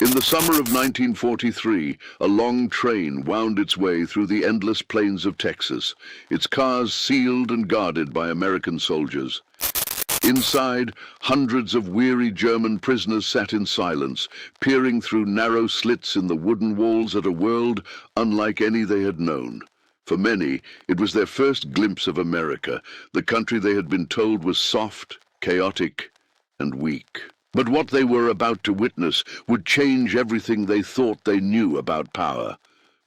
In the summer of 1943, a long train wound its way through the endless plains of Texas, its cars sealed and guarded by American soldiers. Inside, hundreds of weary German prisoners sat in silence, peering through narrow slits in the wooden walls at a world unlike any they had known. For many, it was their first glimpse of America, the country they had been told was soft, chaotic, and weak. But what they were about to witness would change everything they thought they knew about power.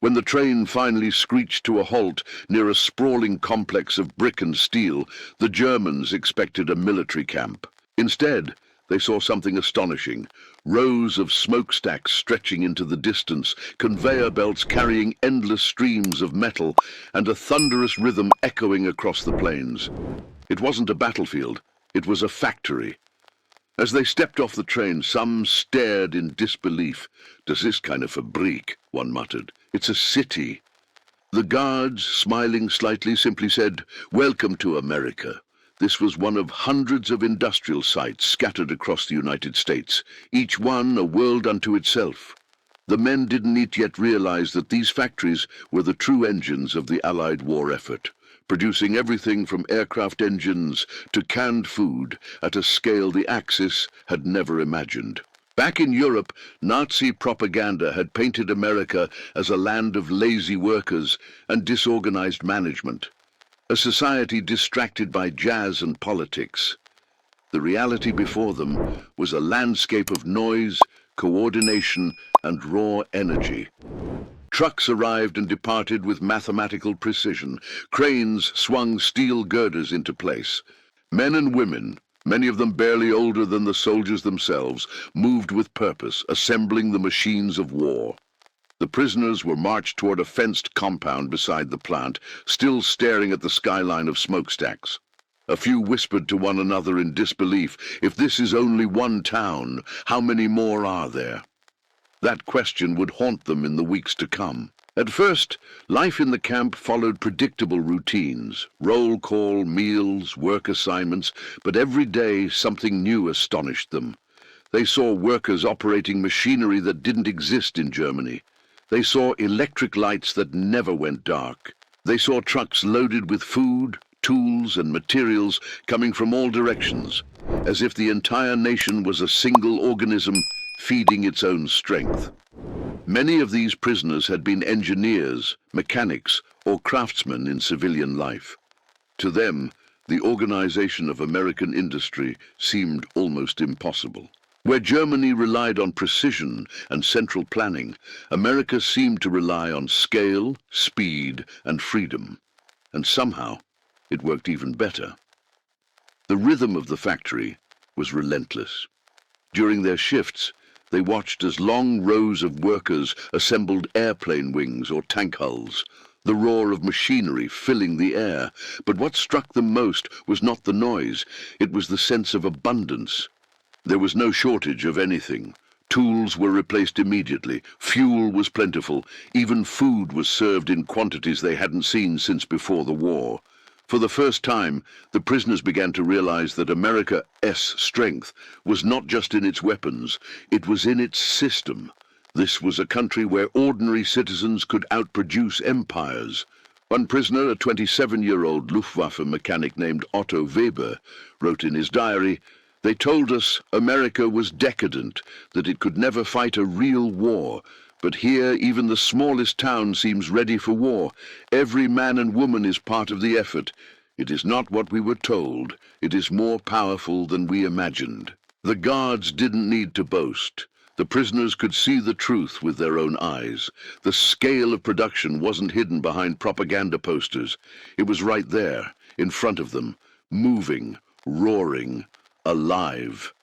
When the train finally screeched to a halt near a sprawling complex of brick and steel, the Germans expected a military camp. Instead, they saw something astonishing. Rows of smokestacks stretching into the distance, conveyor belts carrying endless streams of metal, and a thunderous rhythm echoing across the plains. It wasn't a battlefield, it was a factory. As they stepped off the train, some stared in disbelief. "Das ist keine Fabrik," one muttered. "It's a city." The guards, smiling slightly, simply said, "Welcome to America." This was one of hundreds of industrial sites scattered across the United States, each one a world unto itself. The men didn't yet realize that these factories were the true engines of the Allied war effort, producing everything from aircraft engines to canned food at a scale the Axis had never imagined. Back in Europe, Nazi propaganda had painted America as a land of lazy workers and disorganized management, a society distracted by jazz and politics. The reality before them was a landscape of noise, coordination, and raw energy. Trucks arrived and departed with mathematical precision. Cranes swung steel girders into place. Men and women, many of them barely older than the soldiers themselves, moved with purpose, assembling the machines of war. The prisoners were marched toward a fenced compound beside the plant, still staring at the skyline of smokestacks. A few whispered to one another in disbelief, "If this is only one town, how many more are there?" That question would haunt them in the weeks to come. At first, life in the camp followed predictable routines, roll call, meals, work assignments, but every day something new astonished them. They saw workers operating machinery that didn't exist in Germany. They saw electric lights that never went dark. They saw trucks loaded with food, tools, and materials coming from all directions, as if the entire nation was a single organism feeding its own strength. Many of these prisoners had been engineers, mechanics, or craftsmen in civilian life. To them, the organization of American industry seemed almost impossible. Where Germany relied on precision and central planning, America seemed to rely on scale, speed, and freedom. And somehow, it worked even better. The rhythm of the factory was relentless. During their shifts, they watched as long rows of workers assembled airplane wings or tank hulls, the roar of machinery filling the air. But what struck them most was not the noise, it was the sense of abundance. There was no shortage of anything. Tools were replaced immediately, fuel was plentiful, even food was served in quantities they hadn't seen since before the war. For the first time, the prisoners began to realize that America's strength was not just in its weapons, it was in its system. This was a country where ordinary citizens could outproduce empires. One prisoner, a 27-year-old Luftwaffe mechanic named Otto Weber, wrote in his diary, "They told us America was decadent, that it could never fight a real war. But here, even the smallest town seems ready for war. Every man and woman is part of the effort. It is not what we were told. It is more powerful than we imagined." The guards didn't need to boast. The prisoners could see the truth with their own eyes. The scale of production wasn't hidden behind propaganda posters. It was right there, in front of them, moving, roaring, alive.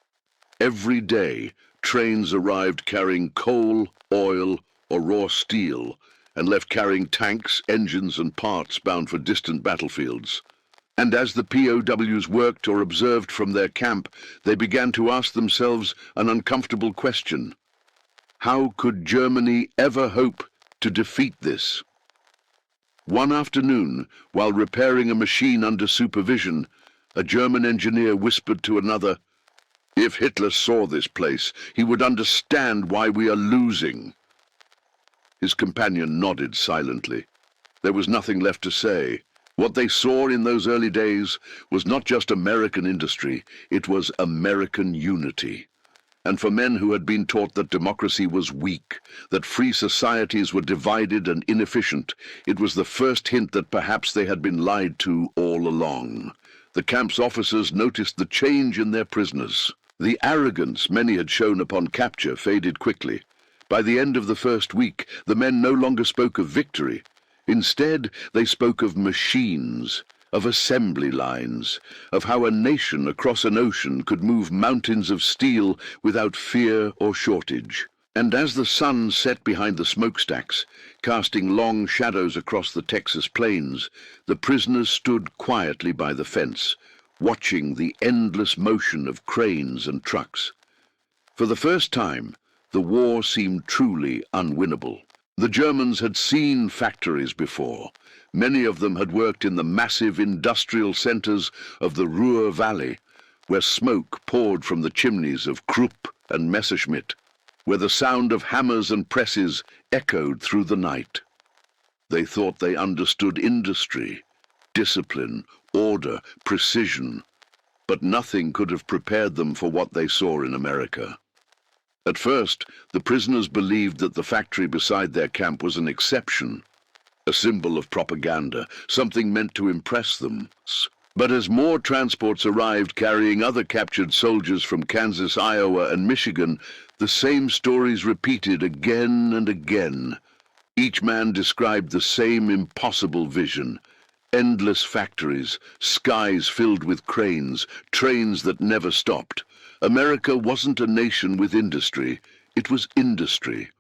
Every day, trains arrived carrying coal, oil, or raw steel, and left carrying tanks, engines, and parts bound for distant battlefields. And as the POWs worked or observed from their camp, they began to ask themselves an uncomfortable question. How could Germany ever hope to defeat this? One afternoon, while repairing a machine under supervision, a German engineer whispered to another, If Hitler saw this place, he would understand why we are losing. His companion nodded silently. There was nothing left to say. What they saw in those early days was not just American industry, it was American unity. And for men who had been taught that democracy was weak, that free societies were divided and inefficient, it was the first hint that perhaps they had been lied to all along. The camp's officers noticed the change in their prisoners. The arrogance many had shown upon capture faded quickly. By the end of the first week, the men no longer spoke of victory. Instead, they spoke of machines, of assembly lines, of how a nation across an ocean could move mountains of steel without fear or shortage. And as the sun set behind the smokestacks, casting long shadows across the Texas plains, the prisoners stood quietly by the fence, watching the endless motion of cranes and trucks. For the first time, the war seemed truly unwinnable. The Germans had seen factories before. Many of them had worked in the massive industrial centers of the Ruhr Valley, where smoke poured from the chimneys of Krupp and Messerschmitt, where the sound of hammers and presses echoed through the night. They thought they understood industry, discipline, order, precision, but nothing could have prepared them for what they saw in America. At first, the prisoners believed that the factory beside their camp was an exception, a symbol of propaganda, something meant to impress them. But as more transports arrived carrying other captured soldiers from Kansas, Iowa, and Michigan, the same stories repeated again and again. Each man described the same impossible vision: endless factories, skies filled with cranes, trains that never stopped. America wasn't a nation with industry, it was industry.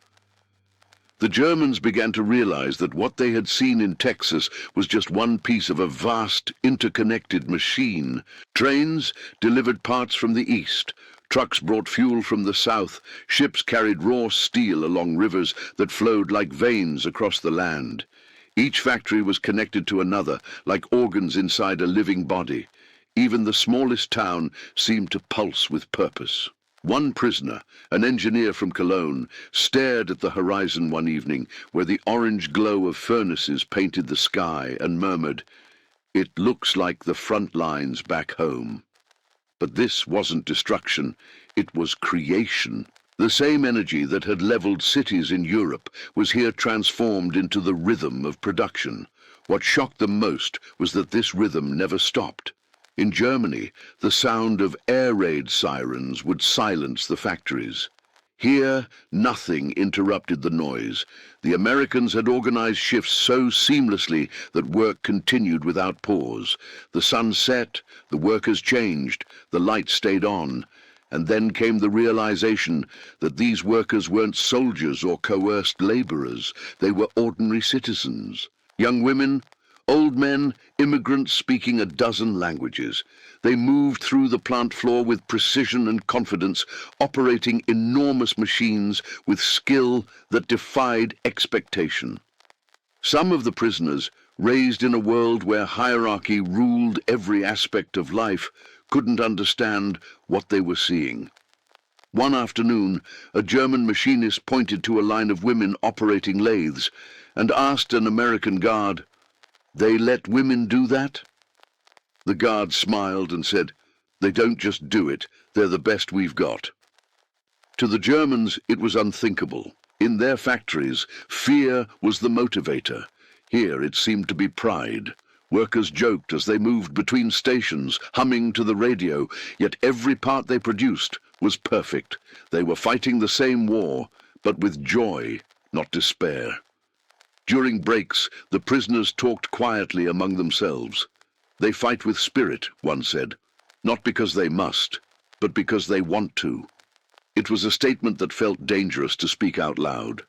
The Germans began to realize that what they had seen in Texas was just one piece of a vast, interconnected machine. Trains delivered parts from the east, trucks brought fuel from the south, ships carried raw steel along rivers that flowed like veins across the land. Each factory was connected to another, like organs inside a living body. Even the smallest town seemed to pulse with purpose. One prisoner, an engineer from Cologne, stared at the horizon one evening where the orange glow of furnaces painted the sky and murmured, "It looks like the front lines back home." But this wasn't destruction, it was creation. The same energy that had leveled cities in Europe was here transformed into the rhythm of production. What shocked them most was that this rhythm never stopped. In Germany, the sound of air raid sirens would silence the factories. Here, nothing interrupted the noise. The Americans had organized shifts so seamlessly that work continued without pause. The sun set, the workers changed, the lights stayed on. And then came the realization that these workers weren't soldiers or coerced laborers. They were ordinary citizens. Young women, old men, immigrants speaking a dozen languages. They moved through the plant floor with precision and confidence, operating enormous machines with skill that defied expectation. Some of the prisoners, raised in a world where hierarchy ruled every aspect of life, couldn't understand what they were seeing. One afternoon, a German machinist pointed to a line of women operating lathes and asked an American guard, "They let women do that?" The guard smiled and said, "They don't just do it, they're the best we've got." To the Germans, it was unthinkable. In their factories, fear was the motivator. Here it seemed to be pride. Workers joked as they moved between stations, humming to the radio, yet every part they produced was perfect. They were fighting the same war, but with joy, not despair. During breaks, the prisoners talked quietly among themselves. "They fight with spirit," one said, "not because they must, but because they want to." It was a statement that felt dangerous to speak out loud.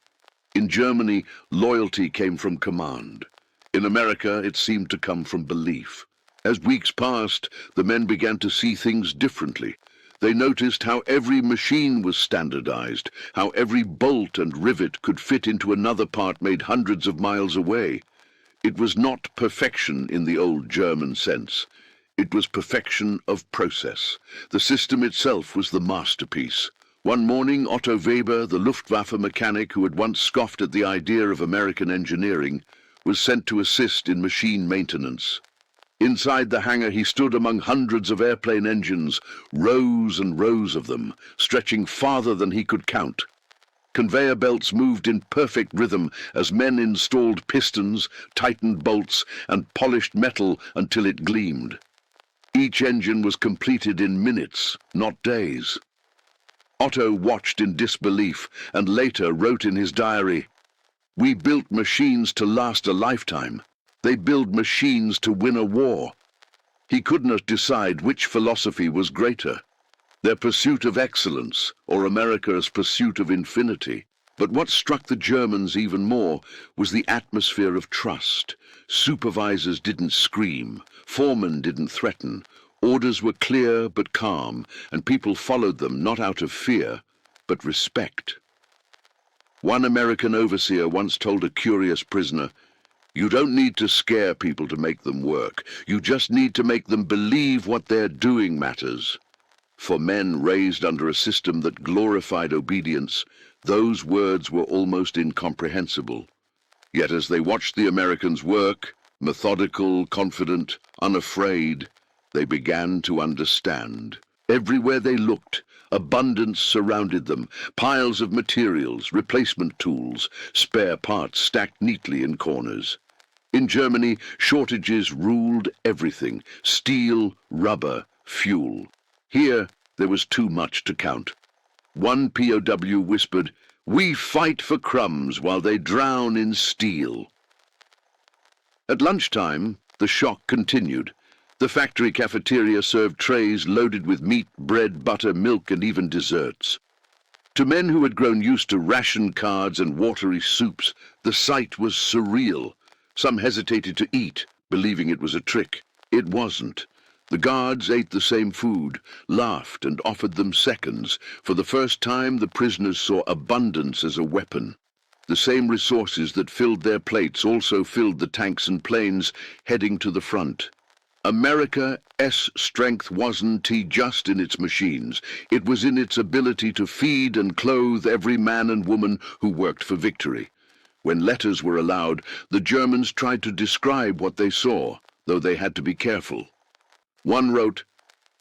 In Germany, loyalty came from command. In America, it seemed to come from belief. As weeks passed, the men began to see things differently. They noticed how every machine was standardized, how every bolt and rivet could fit into another part made hundreds of miles away. It was not perfection in the old German sense. It was perfection of process. The system itself was the masterpiece. One morning, Otto Weber, the Luftwaffe mechanic who had once scoffed at the idea of American engineering, was sent to assist in machine maintenance. Inside the hangar he stood among hundreds of airplane engines, rows and rows of them, stretching farther than he could count. Conveyor belts moved in perfect rhythm as men installed pistons, tightened bolts, and polished metal until it gleamed. Each engine was completed in minutes, not days. Otto watched in disbelief and later wrote in his diary, "We built machines to last a lifetime. They build machines to win a war." He could not decide which philosophy was greater, their pursuit of excellence or America's pursuit of infinity. But what struck the Germans even more was the atmosphere of trust. Supervisors didn't scream, foremen didn't threaten. Orders were clear but calm, and people followed them not out of fear, but respect. One American overseer once told a curious prisoner, "You don't need to scare people to make them work. You just need to make them believe what they're doing matters." For men raised under a system that glorified obedience, those words were almost incomprehensible. Yet as they watched the Americans work, methodical, confident, unafraid, they began to understand. Everywhere they looked, abundance surrounded them, piles of materials, replacement tools, spare parts stacked neatly in corners. In Germany, shortages ruled everything: steel, rubber, fuel. Here, there was too much to count. One POW whispered, "We fight for crumbs while they drown in steel." At lunchtime, the shock continued. The factory cafeteria served trays loaded with meat, bread, butter, milk, and even desserts. To men who had grown used to ration cards and watery soups, the sight was surreal. Some hesitated to eat, believing it was a trick. It wasn't. The guards ate the same food, laughed, and offered them seconds. For the first time, the prisoners saw abundance as a weapon. The same resources that filled their plates also filled the tanks and planes heading to the front. America's strength wasn't just in its machines. It was in its ability to feed and clothe every man and woman who worked for victory. When letters were allowed, the Germans tried to describe what they saw, though they had to be careful. One wrote,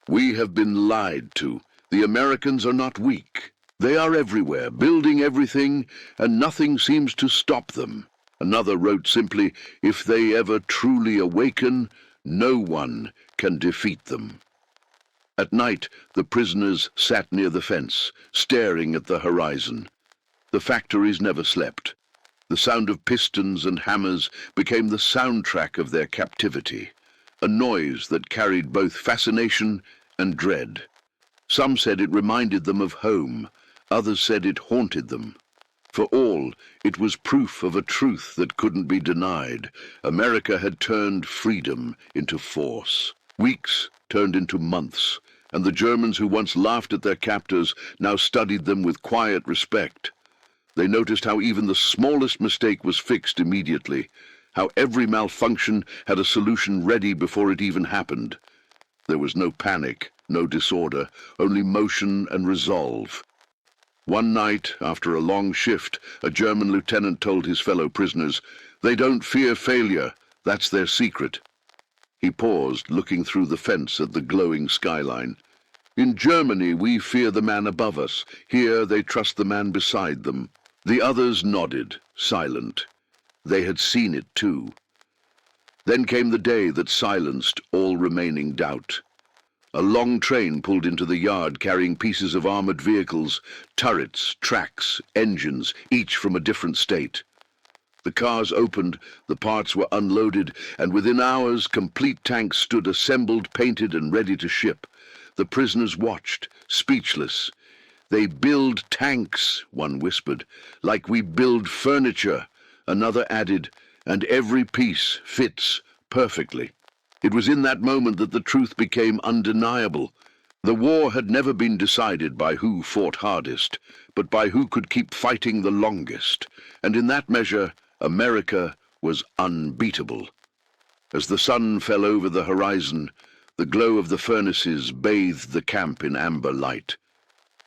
"We have been lied to. The Americans are not weak. They are everywhere, building everything, and nothing seems to stop them." Another wrote simply, "If they ever truly awaken, no one can defeat them." At night, the prisoners sat near the fence, staring at the horizon. The factories never slept. The sound of pistons and hammers became the soundtrack of their captivity, a noise that carried both fascination and dread. Some said it reminded them of home, others said it haunted them. For all, it was proof of a truth that couldn't be denied. America had turned freedom into force. Weeks turned into months, and the Germans who once laughed at their captors now studied them with quiet respect. They noticed how even the smallest mistake was fixed immediately, how every malfunction had a solution ready before it even happened. There was no panic, no disorder, only motion and resolve. One night, after a long shift, a German lieutenant told his fellow prisoners, "They don't fear failure, that's their secret." He paused, looking through the fence at the glowing skyline. "In Germany, we fear the man above us. Here, they trust the man beside them." The others nodded, silent. They had seen it too. Then came the day that silenced all remaining doubt. A long train pulled into the yard carrying pieces of armored vehicles, turrets, tracks, engines, each from a different state. The cars opened, the parts were unloaded, and within hours complete tanks stood assembled, painted, and ready to ship. The prisoners watched, speechless. "They build tanks," one whispered, "like we build furniture." Another added, "And every piece fits perfectly." It was in that moment that the truth became undeniable. The war had never been decided by who fought hardest, but by who could keep fighting the longest. And in that measure, America was unbeatable. As the sun fell over the horizon, The glow of the furnaces bathed the camp in amber light.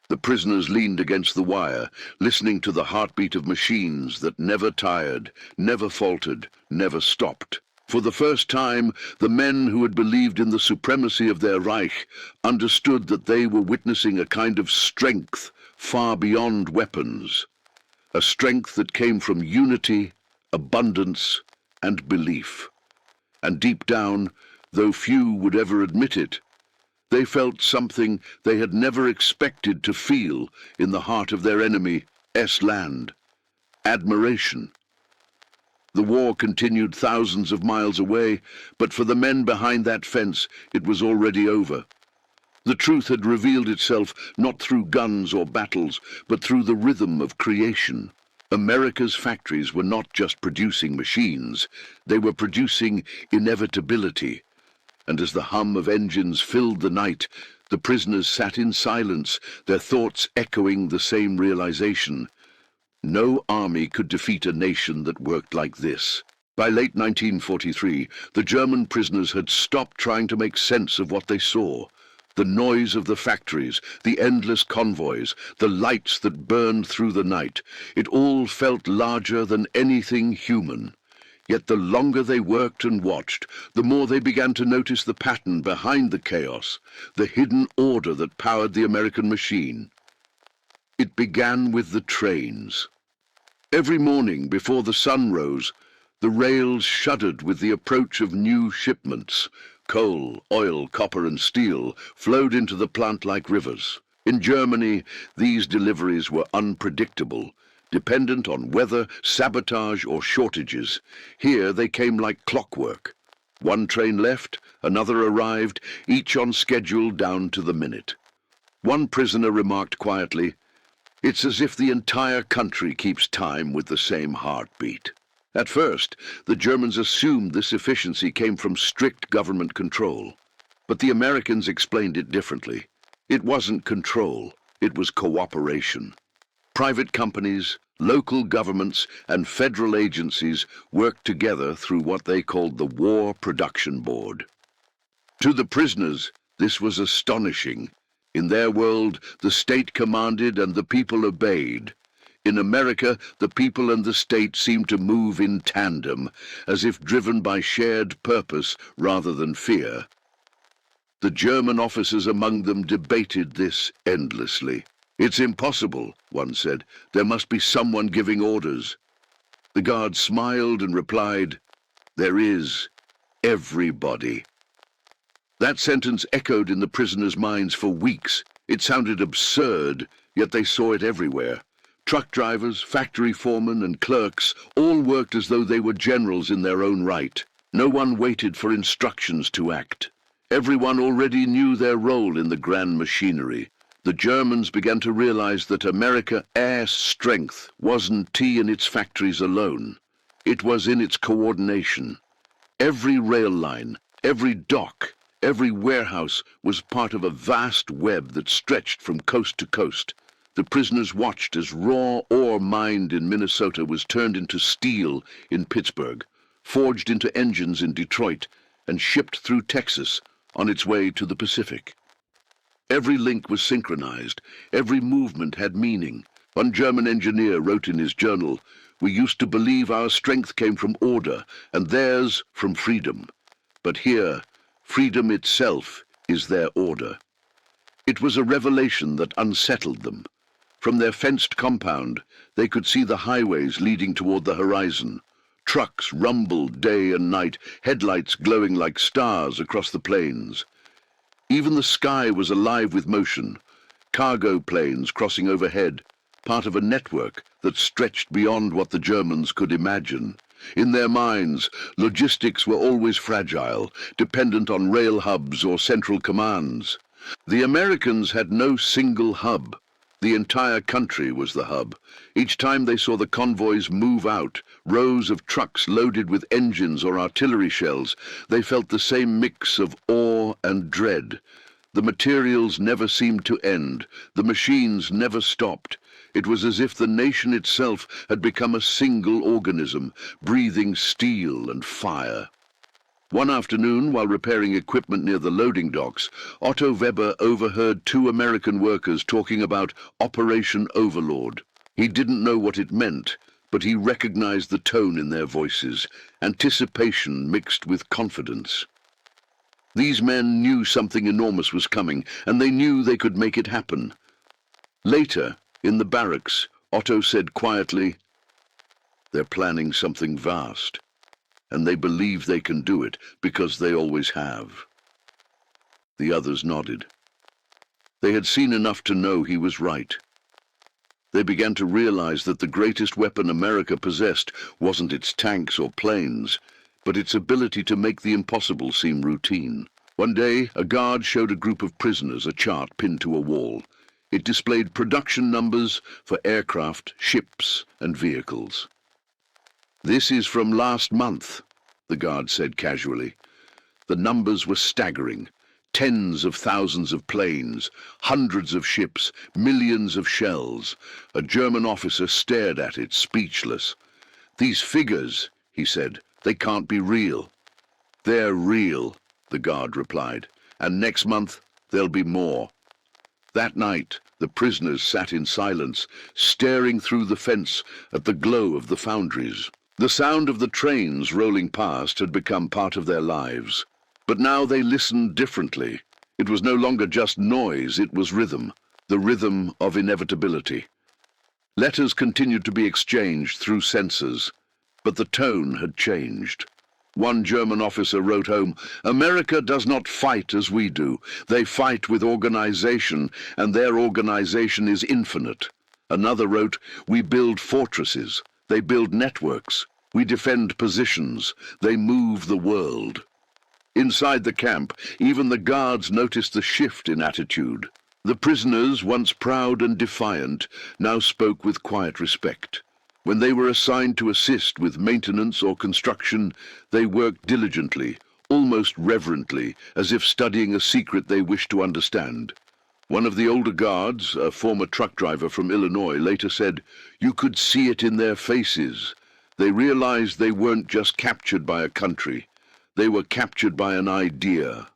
The prisoners leaned against the wire, listening to the heartbeat of machines that never tired, never faltered, never stopped. For the first time, the men who had believed in the supremacy of their Reich understood that they were witnessing a kind of strength far beyond weapons, a strength that came from unity, abundance, and belief. And deep down, though few would ever admit it, they felt something they had never expected to feel in the heart of their enemy, S-Land: admiration. The war continued thousands of miles away, but for the men behind that fence, it was already over. The truth had revealed itself not through guns or battles, but through the rhythm of creation. America's factories were not just producing machines, they were producing inevitability. And as the hum of engines filled the night, the prisoners sat in silence, their thoughts echoing the same realization. No army could defeat a nation that worked like this. By late 1943, the German prisoners had stopped trying to make sense of what they saw. The noise of the factories, the endless convoys, the lights that burned through the night, it all felt larger than anything human. Yet the longer they worked and watched, the more they began to notice the pattern behind the chaos, the hidden order that powered the American machine. It began with the trains. Every morning before the sun rose, the rails shuddered with the approach of new shipments. Coal, oil, copper and steel flowed into the plant like rivers. In Germany, these deliveries were unpredictable, dependent on weather, sabotage or shortages. Here they came like clockwork. One train left, another arrived, each on schedule down to the minute. One prisoner remarked quietly, "It's as if the entire country keeps time with the same heartbeat." At first, the Germans assumed this efficiency came from strict government control. But the Americans explained it differently. It wasn't control, it was cooperation. Private companies, local governments, and federal agencies worked together through what they called the War Production Board. To the prisoners, this was astonishing. In their world, the state commanded and the people obeyed. In America, the people and the state seemed to move in tandem, as if driven by shared purpose rather than fear. The German officers among them debated this endlessly. "It's impossible," one said. "There must be someone giving orders." The guard smiled and replied, "There is everybody." That sentence echoed in the prisoners' minds for weeks. It sounded absurd, yet they saw it everywhere. Truck drivers, factory foremen, and clerks all worked as though they were generals in their own right. No one waited for instructions to act. Everyone already knew their role in the grand machinery. The Germans began to realize that America's strength wasn't in its factories alone. It was in its coordination. Every rail line, every dock, every warehouse was part of a vast web that stretched from coast to coast. The prisoners watched as raw ore mined in Minnesota was turned into steel in Pittsburgh, forged into engines in Detroit, and shipped through Texas on its way to the Pacific. Every link was synchronized, every movement had meaning. One German engineer wrote in his journal, "We used to believe our strength came from order, and theirs from freedom. But here, freedom itself is their order." It was a revelation that unsettled them. From their fenced compound, they could see the highways leading toward the horizon. Trucks rumbled day and night, headlights glowing like stars across the plains. Even the sky was alive with motion. Cargo planes crossing overhead, part of a network that stretched beyond what the Germans could imagine. In their minds, logistics were always fragile, dependent on rail hubs or central commands. The Americans had no single hub. The entire country was the hub. Each time they saw the convoys move out, rows of trucks loaded with engines or artillery shells, they felt the same mix of awe and dread. The materials never seemed to end. The machines never stopped. It was as if the nation itself had become a single organism, breathing steel and fire. One afternoon, while repairing equipment near the loading docks, Otto Weber overheard two American workers talking about Operation Overlord. He didn't know what it meant, but he recognized the tone in their voices, anticipation mixed with confidence. These men knew something enormous was coming, and they knew they could make it happen. Later, in the barracks, Otto said quietly, "They're planning something vast, and they believe they can do it because they always have." The others nodded. They had seen enough to know he was right. They began to realize that the greatest weapon America possessed wasn't its tanks or planes, but its ability to make the impossible seem routine. One day, a guard showed a group of prisoners a chart pinned to a wall. It displayed production numbers for aircraft, ships, and vehicles. "This is from last month," the guard said casually. The numbers were staggering. Tens of thousands of planes, hundreds of ships, millions of shells. A German officer stared at it, speechless. "These figures," he said, "they can't be real." "They're real," the guard replied, "and next month there'll be more." That night, the prisoners sat in silence, staring through the fence at the glow of the foundries. The sound of the trains rolling past had become part of their lives. But now they listened differently. It was no longer just noise, it was rhythm, the rhythm of inevitability. Letters continued to be exchanged through sensors, but the tone had changed. One German officer wrote home, "America does not fight as we do. They fight with organization, and their organization is infinite." Another wrote, "We build fortresses. They build networks. We defend positions. They move the world." Inside the camp, even the guards noticed the shift in attitude. The prisoners, once proud and defiant, now spoke with quiet respect. When they were assigned to assist with maintenance or construction, they worked diligently, almost reverently, as if studying a secret they wished to understand. One of the older guards, a former truck driver from Illinois, later said, "You could see it in their faces. They realized they weren't just captured by a country. They were captured by an idea."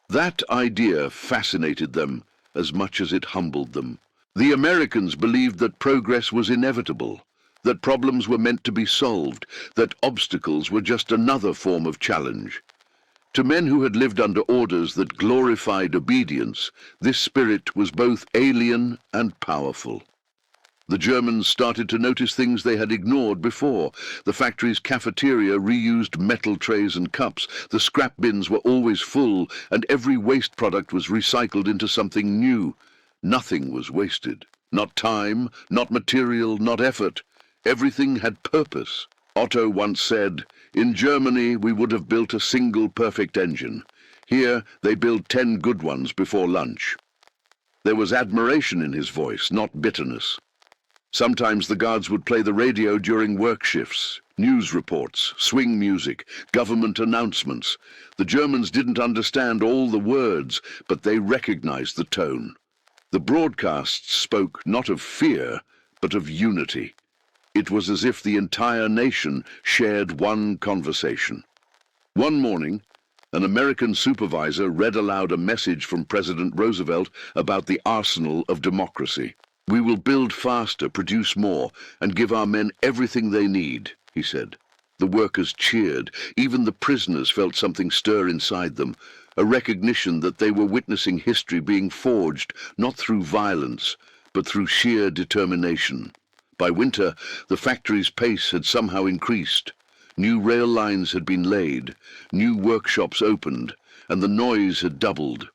That idea fascinated them as much as it humbled them. The Americans believed that progress was inevitable, that problems were meant to be solved, that obstacles were just another form of challenge. To men who had lived under orders that glorified obedience, this spirit was both alien and powerful. The Germans started to notice things they had ignored before. The factory's cafeteria reused metal trays and cups, the scrap bins were always full, and every waste product was recycled into something new. Nothing was wasted. Not time, not material, not effort. Everything had purpose. Otto once said, "In Germany we would have built a single perfect engine. Here they build 10 good ones before lunch." There was admiration in his voice, not bitterness. Sometimes the guards would play the radio during work shifts, news reports, swing music, government announcements. The Germans didn't understand all the words, but they recognized the tone. The broadcasts spoke not of fear, but of unity. It was as if the entire nation shared one conversation. One morning, an American supervisor read aloud a message from President Roosevelt about the arsenal of democracy. "We will build faster, produce more, and give our men everything they need," he said. The workers cheered. Even the prisoners felt something stir inside them, a recognition that they were witnessing history being forged not through violence, but through sheer determination. By winter, the factory's pace had somehow increased. New rail lines had been laid, new workshops opened, and the noise had doubled.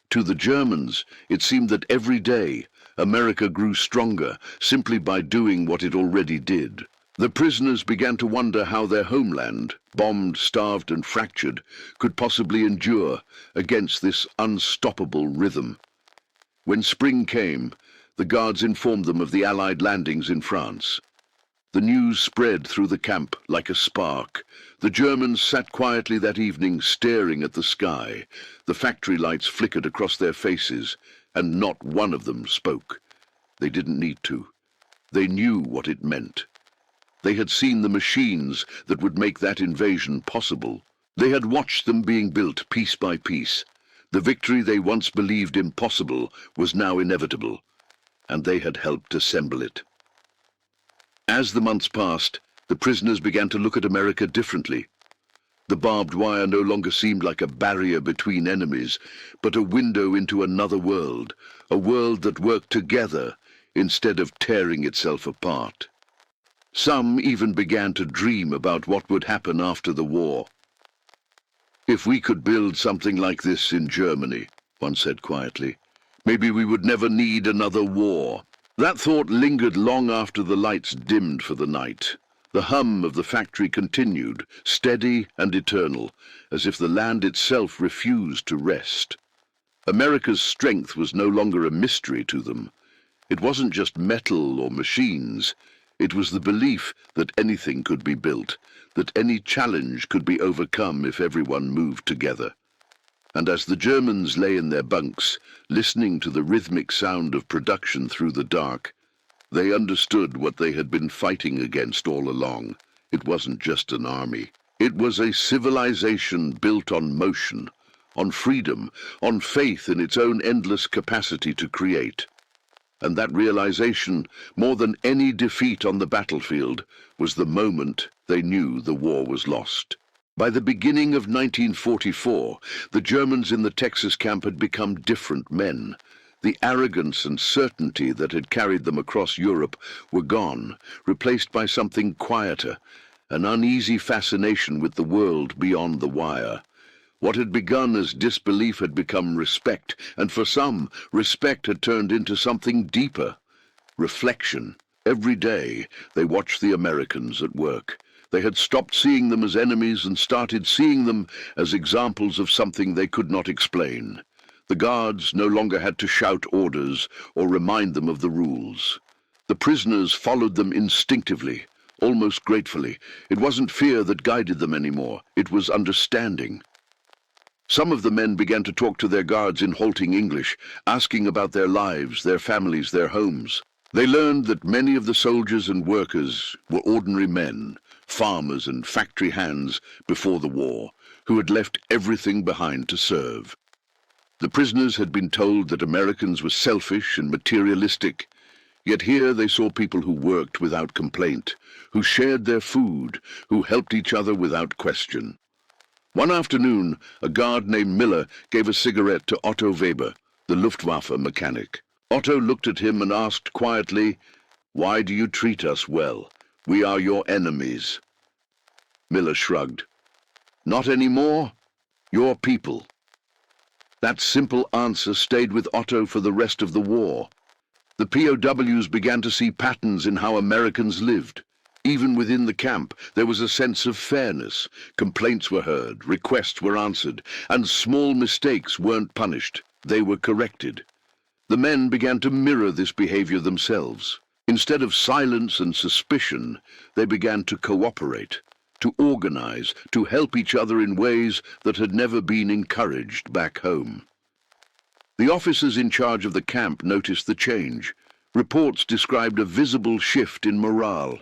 To the Germans, it seemed that every day, America grew stronger simply by doing what it already did. The prisoners began to wonder how their homeland, bombed, starved, and fractured, could possibly endure against this unstoppable rhythm. When spring came, the guards informed them of the Allied landings in France. The news spread through the camp like a spark. The Germans sat quietly that evening, staring at the sky. The factory lights flickered across their faces, and not one of them spoke. They didn't need to. They knew what it meant. They had seen the machines that would make that invasion possible. They had watched them being built piece by piece. The victory they once believed impossible was now inevitable, and they had helped assemble it. As the months passed, the prisoners began to look at America differently. The barbed wire no longer seemed like a barrier between enemies, but a window into another world, a world that worked together instead of tearing itself apart. Some even began to dream about what would happen after the war. "If we could build something like this in Germany," one said quietly, "maybe we would never need another war." That thought lingered long after the lights dimmed for the night. The hum of the factory continued, steady and eternal, as if the land itself refused to rest. America's strength was no longer a mystery to them. It wasn't just metal or machines. It was the belief that anything could be built, that any challenge could be overcome if everyone moved together. And as the Germans lay in their bunks, listening to the rhythmic sound of production through the dark, they understood what they had been fighting against all along. It wasn't just an army. It was a civilization built on motion, on freedom, on faith in its own endless capacity to create. And that realization, more than any defeat on the battlefield, was the moment they knew the war was lost. By the beginning of 1944, the Germans in the Texas camp had become different men. The arrogance and certainty that had carried them across Europe were gone, replaced by something quieter, an uneasy fascination with the world beyond the wire. What had begun as disbelief had become respect, and for some, respect had turned into something deeper, reflection. Every day, they watched the Americans at work. They had stopped seeing them as enemies and started seeing them as examples of something they could not explain. The guards no longer had to shout orders or remind them of the rules. The prisoners followed them instinctively, almost gratefully. It wasn't fear that guided them anymore. It was understanding. Some of the men began to talk to their guards in halting English, asking about their lives, their families, their homes. They learned that many of the soldiers and workers were ordinary men, farmers and factory hands before the war, who had left everything behind to serve. The prisoners had been told that Americans were selfish and materialistic, yet here they saw people who worked without complaint, who shared their food, who helped each other without question. One afternoon, a guard named Miller gave a cigarette to Otto Weber, the Luftwaffe mechanic. Otto looked at him and asked quietly, "Why do you treat us well? We are your enemies." Miller shrugged. "Not anymore. Your people." That simple answer stayed with Otto for the rest of the war. The POWs began to see patterns in how Americans lived. Even within the camp, there was a sense of fairness. Complaints were heard, requests were answered, and small mistakes weren't punished. They were corrected. The men began to mirror this behavior themselves. Instead of silence and suspicion, they began to cooperate, to organize, to help each other in ways that had never been encouraged back home. The officers in charge of the camp noticed the change. Reports described a visible shift in morale.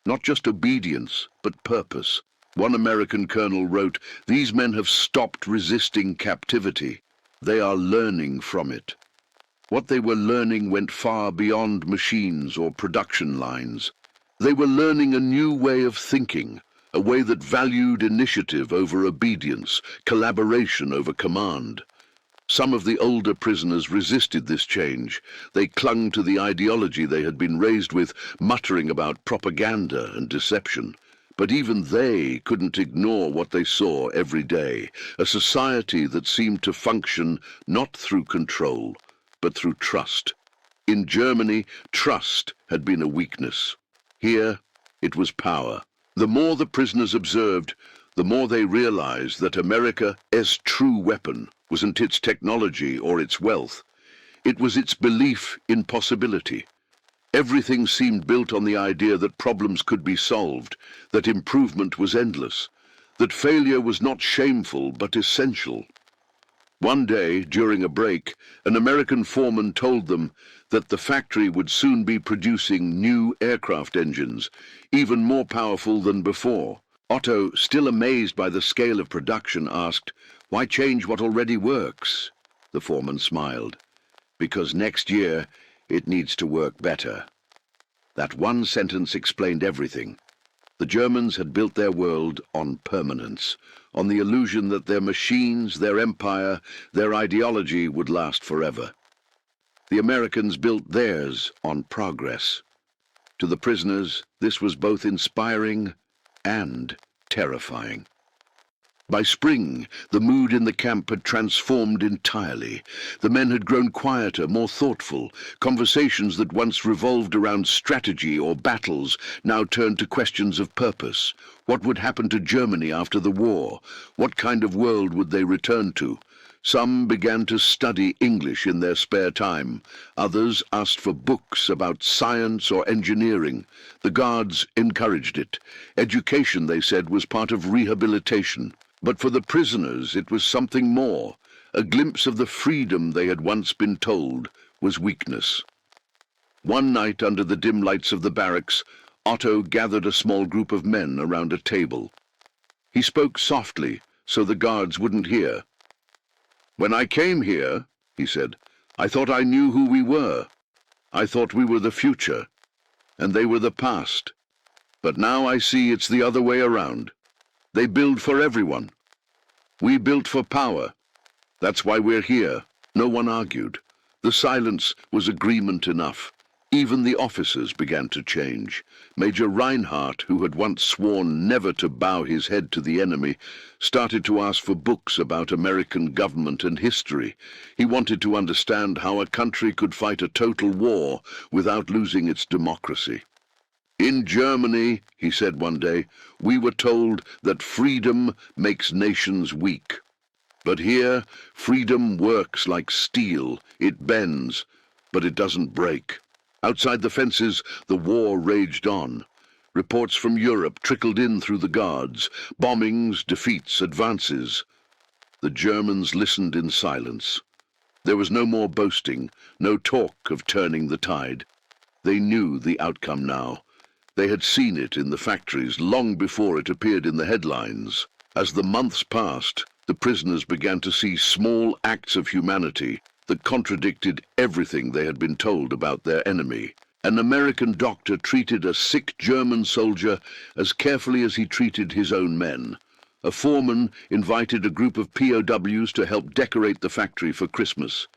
Not just obedience, but purpose. One American colonel wrote, "These men have stopped resisting captivity. They are learning from it." What they were learning went far beyond machines or production lines. They were learning a new way of thinking, a way that valued initiative over obedience, collaboration over command. Some of the older prisoners resisted this change. They clung to the ideology they had been raised with, muttering about propaganda and deception. But even they couldn't ignore what they saw every day, a society that seemed to function not through control, but through trust. In Germany, trust had been a weakness. Here, it was power. The more the prisoners observed, the more they realized that America's true weapon wasn't its technology or its wealth. It was its belief in possibility. Everything seemed built on the idea that problems could be solved, that improvement was endless, that failure was not shameful but essential. One day, during a break, an American foreman told them that the factory would soon be producing new aircraft engines, even more powerful than before. Otto, still amazed by the scale of production, asked, "Why change what already works?" The foreman smiled. "Because next year it needs to work better." That one sentence explained everything. The Germans had built their world on permanence, on the illusion that their machines, their empire, their ideology would last forever. The Americans built theirs on progress. To the prisoners, this was both inspiring and terrifying. By spring, the mood in the camp had transformed entirely. The men had grown quieter, more thoughtful. Conversations that once revolved around strategy or battles now turned to questions of purpose. What would happen to Germany after the war? What kind of world would they return to? Some began to study English in their spare time. Others asked for books about science or engineering. The guards encouraged it. Education, they said, was part of rehabilitation. But for the prisoners, it was something more. A glimpse of the freedom they had once been told was weakness. One night, under the dim lights of the barracks, Otto gathered a small group of men around a table. He spoke softly, so the guards wouldn't hear. "When I came here," he said, "I thought I knew who we were. I thought we were the future, and they were the past. But now I see it's the other way around. They build for everyone. We built for power. That's why we're here." No one argued. The silence was agreement enough. Even the officers began to change. Major Reinhardt, who had once sworn never to bow his head to the enemy, started to ask for books about American government and history. He wanted to understand how a country could fight a total war without losing its democracy. "In Germany," he said one day, "we were told that freedom makes nations weak. But here, freedom works like steel. It bends, but it doesn't break." Outside the fences, the war raged on. Reports from Europe trickled in through the guards. Bombings, defeats, advances. The Germans listened in silence. There was no more boasting, no talk of turning the tide. They knew the outcome now. They had seen it in the factories long before it appeared in the headlines. As the months passed, the prisoners began to see small acts of humanity that contradicted everything they had been told about their enemy. An American doctor treated a sick German soldier as carefully as he treated his own men. A foreman invited a group of POWs to help decorate the factory for Christmas.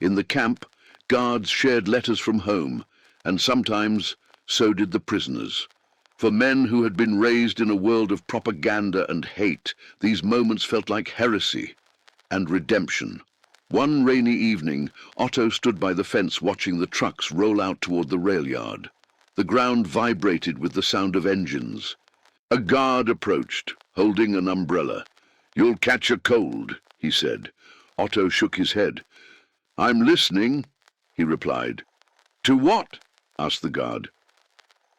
In the camp, guards shared letters from home, and sometimes so did the prisoners. For men who had been raised in a world of propaganda and hate, these moments felt like heresy and redemption. One rainy evening, Otto stood by the fence watching the trucks roll out toward the rail yard. The ground vibrated with the sound of engines. A guard approached, holding an umbrella. "You'll catch a cold," he said. Otto shook his head. "I'm listening," he replied. "To what?" asked the guard.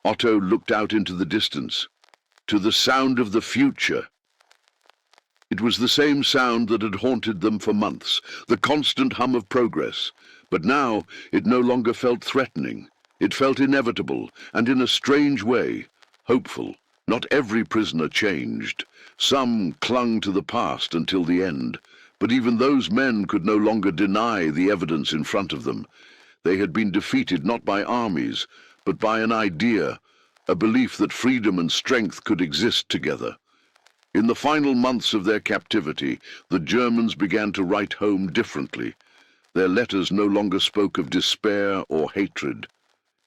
Otto looked out into the distance. "To the sound of the future." It was the same sound that had haunted them for months, the constant hum of progress. But now it no longer felt threatening. It felt inevitable, and in a strange way, hopeful. Not every prisoner changed. Some clung to the past until the end. But even those men could no longer deny the evidence in front of them. They had been defeated not by armies, but by an idea, a belief that freedom and strength could exist together. In the final months of their captivity, the Germans began to write home differently. Their letters no longer spoke of despair or hatred.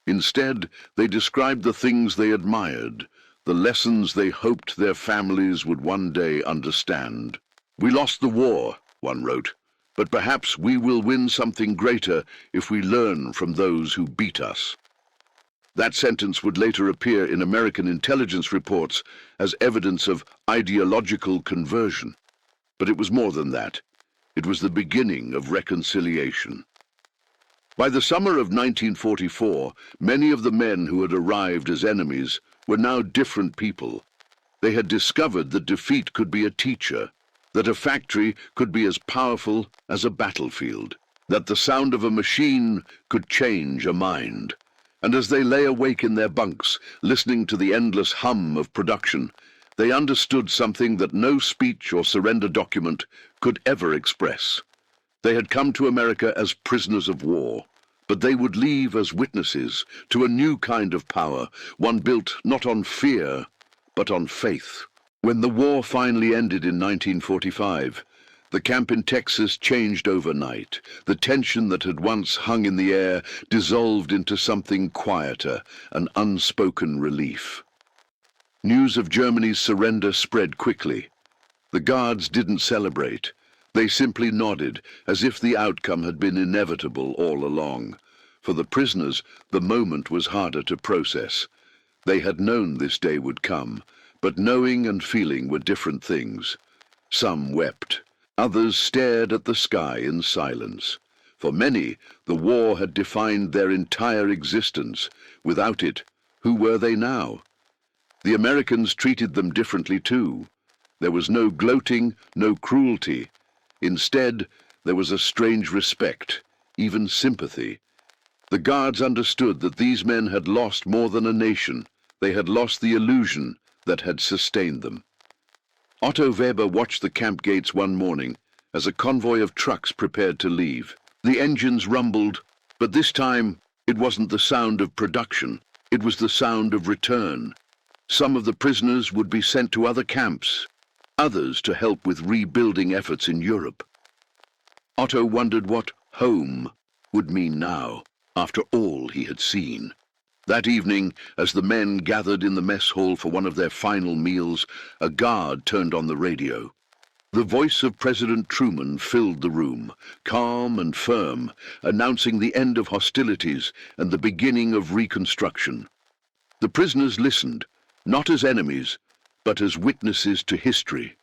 Instead, they described the things they admired, the lessons they hoped their families would one day understand. "We lost the war," one wrote, "but perhaps we will win something greater if we learn from those who beat us." That sentence would later appear in American intelligence reports as evidence of ideological conversion. But it was more than that. It was the beginning of reconciliation. By the summer of 1944, many of the men who had arrived as enemies were now different people. They had discovered that defeat could be a teacher, that a factory could be as powerful as a battlefield, that the sound of a machine could change a mind. And as they lay awake in their bunks, listening to the endless hum of production, They understood something that no speech or surrender document could ever express. They had come to America as prisoners of war, but they would leave as witnesses to a new kind of power, one built not on fear, but on faith. When the war finally ended in 1945, the camp in Texas changed overnight. The tension that had once hung in the air dissolved into something quieter, an unspoken relief. News of Germany's surrender spread quickly. The guards didn't celebrate. They simply nodded, as if the outcome had been inevitable all along. For the prisoners, the moment was harder to process. They had known this day would come, but knowing and feeling were different things. Some wept. Others stared at the sky in silence. For many, the war had defined their entire existence. Without it, who were they now? The Americans treated them differently too. There was no gloating, no cruelty. Instead, there was a strange respect, even sympathy. The guards understood that these men had lost more than a nation. They had lost the illusion that had sustained them. Otto Weber watched the camp gates one morning as a convoy of trucks prepared to leave. The engines rumbled, but this time it wasn't the sound of production. It was the sound of return. Some of the prisoners would be sent to other camps, others to help with rebuilding efforts in Europe. Otto wondered what home would mean now, after all he had seen. That evening, as the men gathered in the mess hall for one of their final meals, a guard turned on the radio. The voice of President Truman filled the room, calm and firm, announcing the end of hostilities and the beginning of reconstruction. The prisoners listened, not as enemies, but as witnesses to history.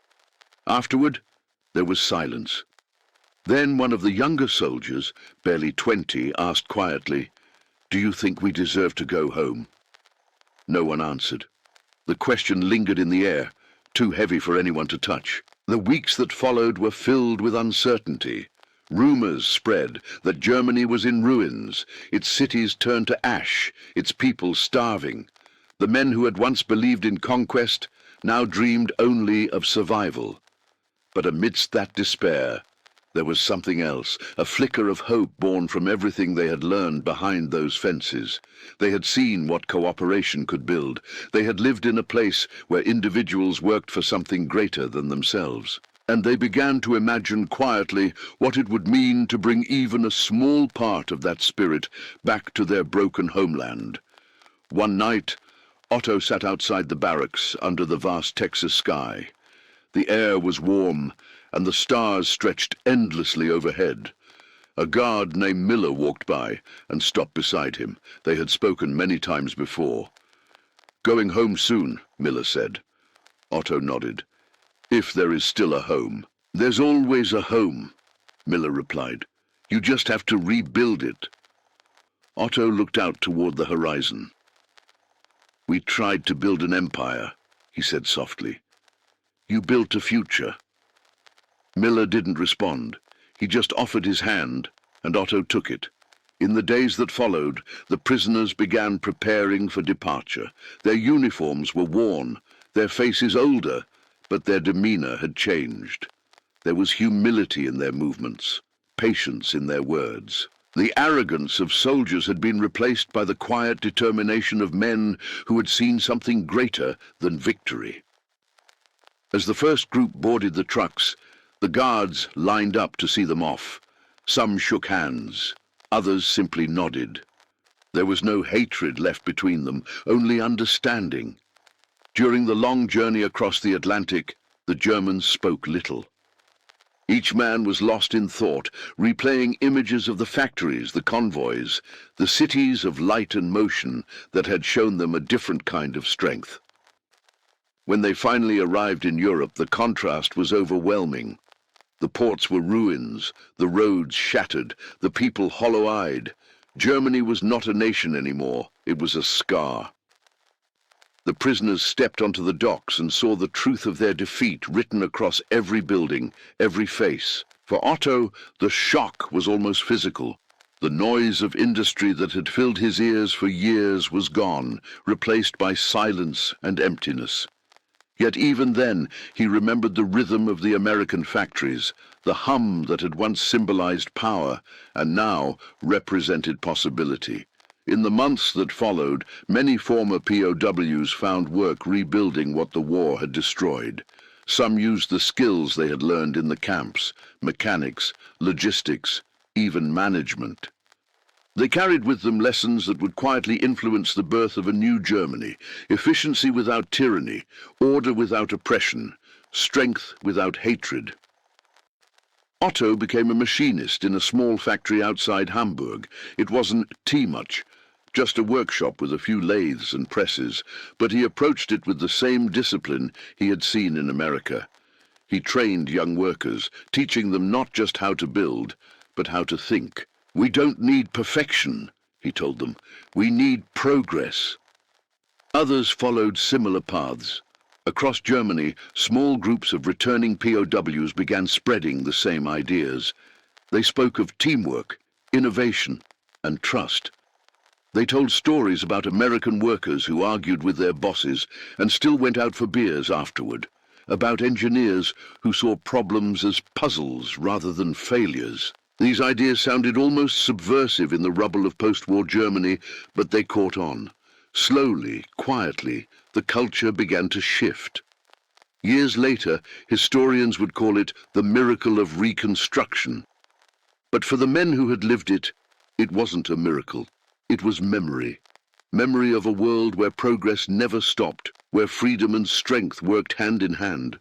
Afterward, there was silence. Then one of the younger soldiers, barely 20, asked quietly, "Do you think we deserve to go home?" No one answered. The question lingered in the air, too heavy for anyone to touch. The weeks that followed were filled with uncertainty. Rumors spread that Germany was in ruins, its cities turned to ash, its people starving. The men who had once believed in conquest now dreamed only of survival. But amidst that despair, there was something else, a flicker of hope born from everything they had learned behind those fences. They had seen what cooperation could build. They had lived in a place where individuals worked for something greater than themselves. And they began to imagine quietly what it would mean to bring even a small part of that spirit back to their broken homeland. One night, Otto sat outside the barracks under the vast Texas sky. The air was warm, and the stars stretched endlessly overhead. A guard named Miller walked by and stopped beside him. They had spoken many times before. "Going home soon," Miller said. Otto nodded. "If there is still a home." "There's always a home," Miller replied. "You just have to rebuild it." Otto looked out toward the horizon. "We tried to build an empire," he said softly. "You built a future." Miller didn't respond. He just offered his hand, and Otto took it. In the days that followed, the prisoners began preparing for departure. Their uniforms were worn, their faces older, but their demeanor had changed. There was humility in their movements, patience in their words. The arrogance of soldiers had been replaced by the quiet determination of men who had seen something greater than victory. As the first group boarded the trucks, the guards lined up to see them off. Some shook hands, others simply nodded. There was no hatred left between them, only understanding. During the long journey across the Atlantic, the Germans spoke little. Each man was lost in thought, replaying images of the factories, the convoys, the cities of light and motion that had shown them a different kind of strength. When they finally arrived in Europe, the contrast was overwhelming. The ports were ruins, the roads shattered, the people hollow-eyed. Germany was not a nation anymore, it was a scar. The prisoners stepped onto the docks and saw the truth of their defeat written across every building, every face. For Otto, the shock was almost physical. The noise of industry that had filled his ears for years was gone, replaced by silence and emptiness. Yet even then, he remembered the rhythm of the American factories, the hum that had once symbolized power and now represented possibility. In the months that followed, many former POWs found work rebuilding what the war had destroyed. Some used the skills they had learned in the camps, mechanics, logistics, even management. They carried with them lessons that would quietly influence the birth of a new Germany: efficiency without tyranny, order without oppression, strength without hatred. Otto became a machinist in a small factory outside Hamburg. It wasn't much, just a workshop with a few lathes and presses, but he approached it with the same discipline he had seen in America. He trained young workers, teaching them not just how to build, but how to think. "We don't need perfection," he told them. "We need progress." Others followed similar paths. Across Germany, small groups of returning POWs began spreading the same ideas. They spoke of teamwork, innovation, and trust. They told stories about American workers who argued with their bosses and still went out for beers afterward, about engineers who saw problems as puzzles rather than failures. These ideas sounded almost subversive in the rubble of post-war Germany, but they caught on. Slowly, quietly, the culture began to shift. Years later, historians would call it the miracle of Reconstruction. But for the men who had lived it, it wasn't a miracle. It was memory. Memory of a world where progress never stopped, where freedom and strength worked hand in hand.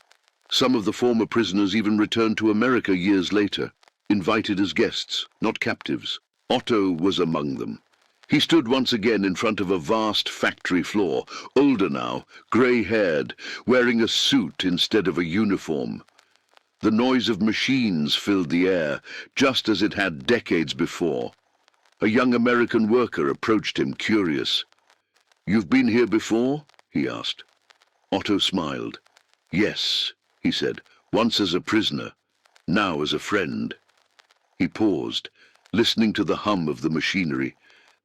Some of the former prisoners even returned to America years later, invited as guests, not captives. Otto was among them. He stood once again in front of a vast factory floor, older now, grey-haired, wearing a suit instead of a uniform. The noise of machines filled the air, just as it had decades before. A young American worker approached him, curious. "You've been here before?" he asked. Otto smiled. "Yes," he said, "once as a prisoner, now as a friend." He paused, listening to the hum of the machinery,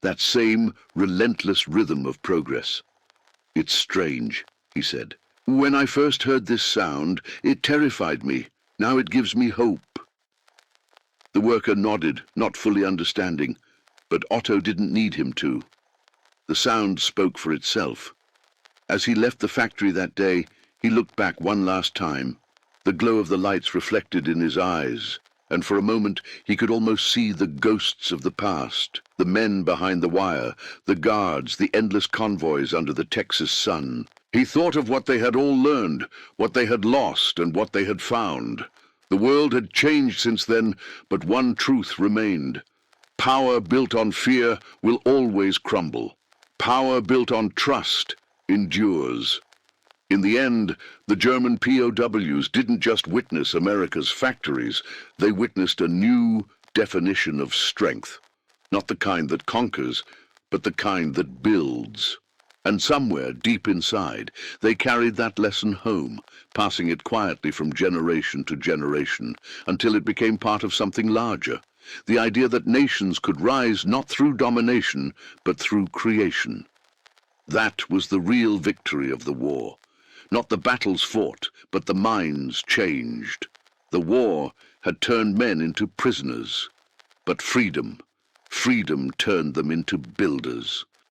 that same relentless rhythm of progress. "It's strange," he said. "When I first heard this sound, it terrified me. Now it gives me hope." The worker nodded, not fully understanding, but Otto didn't need him to. The sound spoke for itself. As he left the factory that day, he looked back one last time, the glow of the lights reflected in his eyes, and for a moment he could almost see the ghosts of the past, the men behind the wire, the guards, the endless convoys under the Texas sun. He thought of what they had all learned, what they had lost, and what they had found. The world had changed since then, but one truth remained. Power built on fear will always crumble. Power built on trust endures. In the end, the German POWs didn't just witness America's factories, they witnessed a new definition of strength. Not the kind that conquers, but the kind that builds. And somewhere deep inside, they carried that lesson home, passing it quietly from generation to generation, until it became part of something larger. The idea that nations could rise not through domination, but through creation. That was the real victory of the war. Not the battles fought, but the minds changed. The war had turned men into prisoners, but freedom turned them into builders.